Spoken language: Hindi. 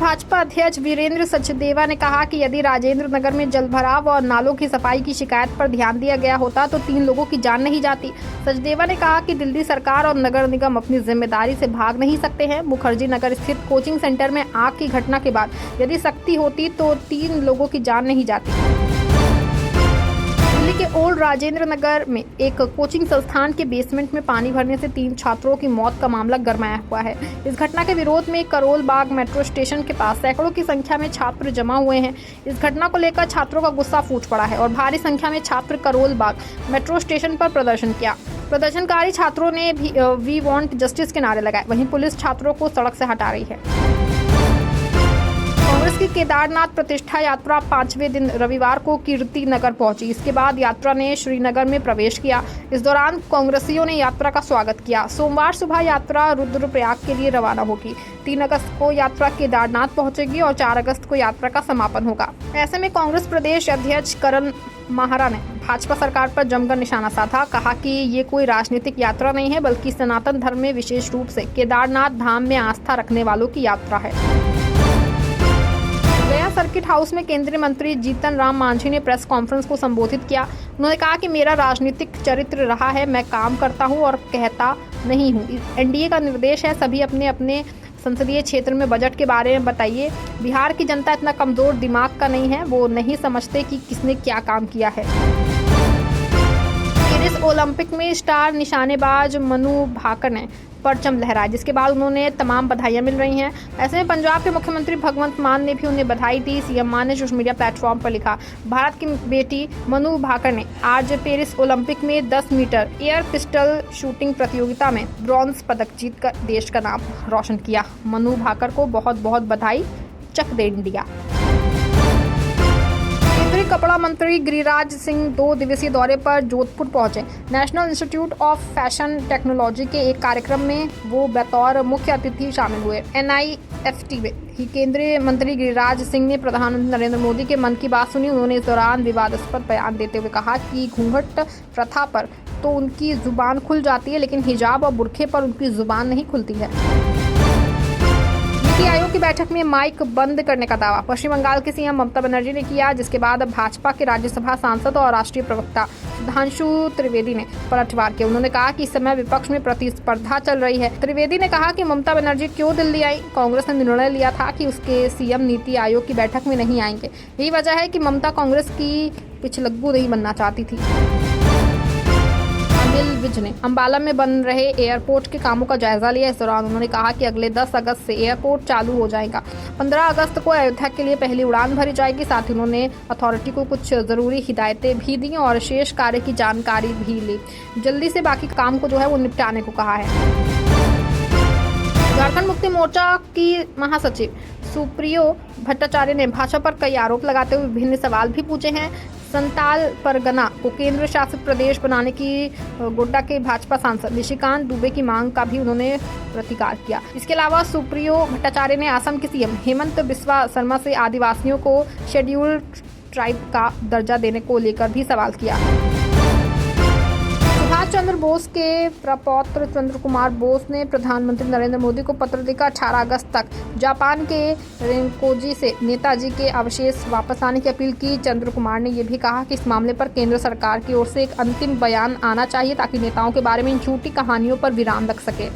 भाजपा अध्यक्ष वीरेंद्र सचदेवा ने कहा कि यदि राजेंद्र नगर में जलभराव और नालों की सफाई की शिकायत पर ध्यान दिया गया होता तो 3 लोगों की जान नहीं जाती। सचदेवा ने कहा कि दिल्ली सरकार और नगर निगम अपनी जिम्मेदारी से भाग नहीं सकते हैं। मुखर्जी नगर स्थित कोचिंग सेंटर में आग की घटना के बाद यदि सख्ती होती तो 3 लोगों की जान नहीं जाती। दिल्ली के ओल्ड राजेंद्र नगर में एक कोचिंग संस्थान के बेसमेंट में पानी भरने से 3 छात्रों की मौत का मामला गरमाया हुआ है। इस घटना के विरोध में करोल बाग मेट्रो स्टेशन के पास सैकड़ों की संख्या में छात्र जमा हुए हैं। इस घटना को लेकर छात्रों का गुस्सा फूट पड़ा है और भारी संख्या में छात्र करोल बाग मेट्रो स्टेशन पर प्रदर्शन किया। प्रदर्शनकारी छात्रों ने वी वांट जस्टिस के नारे लगाए। वहीं पुलिस छात्रों को सड़क से हटा रही है। कांग्रेस की केदारनाथ प्रतिष्ठा यात्रा 5वें दिन रविवार को कीर्ति नगर पहुंची। इसके बाद यात्रा ने श्रीनगर में प्रवेश किया। इस दौरान कांग्रेसियों ने यात्रा का स्वागत किया। सोमवार सुबह यात्रा रुद्रप्रयाग के लिए रवाना होगी। 3 अगस्त को यात्रा केदारनाथ पहुंचेगी और 4 अगस्त को यात्रा का समापन होगा। ऐसे में कांग्रेस प्रदेश अध्यक्ष करण माहरा ने भाजपा सरकार पर जमकर निशाना साधा। कहा कि ये कोई राजनीतिक यात्रा नहीं है बल्कि सनातन धर्म में विशेष रूप से केदारनाथ धाम में आस्था रखने वालों की यात्रा है। गया सर्किट हाउस में केंद्रीय मंत्री जीतन राम मांझी ने प्रेस कॉन्फ्रेंस को संबोधित किया। उन्होंने कहा कि मेरा राजनीतिक चरित्र रहा है, मैं काम करता हूं और कहता नहीं हूं। एनडीए का निर्देश है सभी अपने अपने संसदीय क्षेत्र में बजट के बारे में बताइए। बिहार की जनता इतना कमजोर दिमाग का नहीं है, वो नहीं समझते कि किसने क्या काम किया है। पेरिस ओलंपिक में स्टार निशानेबाज मनु भाकर ने परचम लहराया, जिसके बाद उन्होंने तमाम बधाइयां मिल रही हैं। ऐसे में पंजाब के मुख्यमंत्री भगवंत मान ने भी उन्हें बधाई दी। सीएम मान ने सोशल मीडिया प्लेटफॉर्म पर लिखा, भारत की बेटी मनु भाकर ने आज पेरिस ओलंपिक में 10 मीटर एयर पिस्टल शूटिंग प्रतियोगिता में ब्रॉन्ज पदक जीतकर देश का नाम रोशन किया। मनु भाकर को बहुत बहुत बधाई। चक दे इंडिया। केंद्रीय कपड़ा मंत्री गिरिराज सिंह 2 दिवसीय दौरे पर जोधपुर पहुंचे। National institute of fashion technology के एक कार्यक्रम में वो बतौर मुख्य अतिथि शामिल हुए। NIFT में ही केंद्रीय मंत्री गिरिराज सिंह ने प्रधानमंत्री नरेंद्र मोदी के मन की बात सुनी। उन्होंने इस दौरान विवादास्पद बयान देते हुए कहा कि घूंघट प्रथा पर तो उनकी जुबान खुल जाती है, लेकिन हिजाब और बुर्खे पर उनकी जुबान नहीं खुलती है। नीति आयोग की बैठक में माइक बंद करने का दावा पश्चिम बंगाल की सीएम ममता बनर्जी ने किया, जिसके बाद भाजपा के राज्यसभा सांसद और राष्ट्रीय प्रवक्ता सुधांशु त्रिवेदी ने पलटवार किया। उन्होंने कहा कि इस समय विपक्ष में प्रतिस्पर्धा चल रही है। त्रिवेदी ने कहा कि ममता बनर्जी क्यों दिल्ली आई। कांग्रेस ने निर्णय लिया था कि उसके सीएम नीति आयोग की बैठक में नहीं आएंगे। यही वजह है कि ममता कांग्रेस की पिछलग्गू नहीं बनना चाहती थी। अनिल विज ने अंबाला में बन रहे एयरपोर्ट के कामों का जायजा लिया। इस दौरान उन्होंने कहा कि अगले 10 अगस्त से एयरपोर्ट चालू हो जाएगा। 15 अगस्त को अयोध्या के लिए पहली उड़ान भरी जाएगी। साथ ही उन्होंने अथॉरिटी को कुछ जरूरी हिदायतें भी दी और शेष कार्य की जानकारी भी ली। जल्दी से बाकी काम को जो है वो निपटाने को कहा है। झारखंड मुक्ति मोर्चा की महासचिव सुप्रियो भट्टाचार्य ने भाजपा पर कई आरोप लगाते हुए विभिन्न सवाल भी पूछे हैं। संताल परगना को केंद्र शासित प्रदेश बनाने की गोड्डा के भाजपा सांसद निशिकांत दुबे की मांग का भी उन्होंने प्रतिकार किया। इसके अलावा सुप्रियो भट्टाचार्य ने असम के सीएम हेमंत बिस्वा शर्मा से आदिवासियों को शेड्यूल्ड ट्राइब का दर्जा देने को लेकर भी सवाल किया। सुभाष चंद्र बोस के प्रपौत्र चंद्र कुमार बोस ने प्रधानमंत्री नरेंद्र मोदी को पत्र लिखा। 18 अगस्त तक जापान के रेंकोजी से नेताजी के अवशेष वापस आने की अपील की। चंद्र कुमार ने यह भी कहा कि इस मामले पर केंद्र सरकार की ओर से एक अंतिम बयान आना चाहिए ताकि नेताओं के बारे में इन झूठी कहानियों पर विराम लग सके।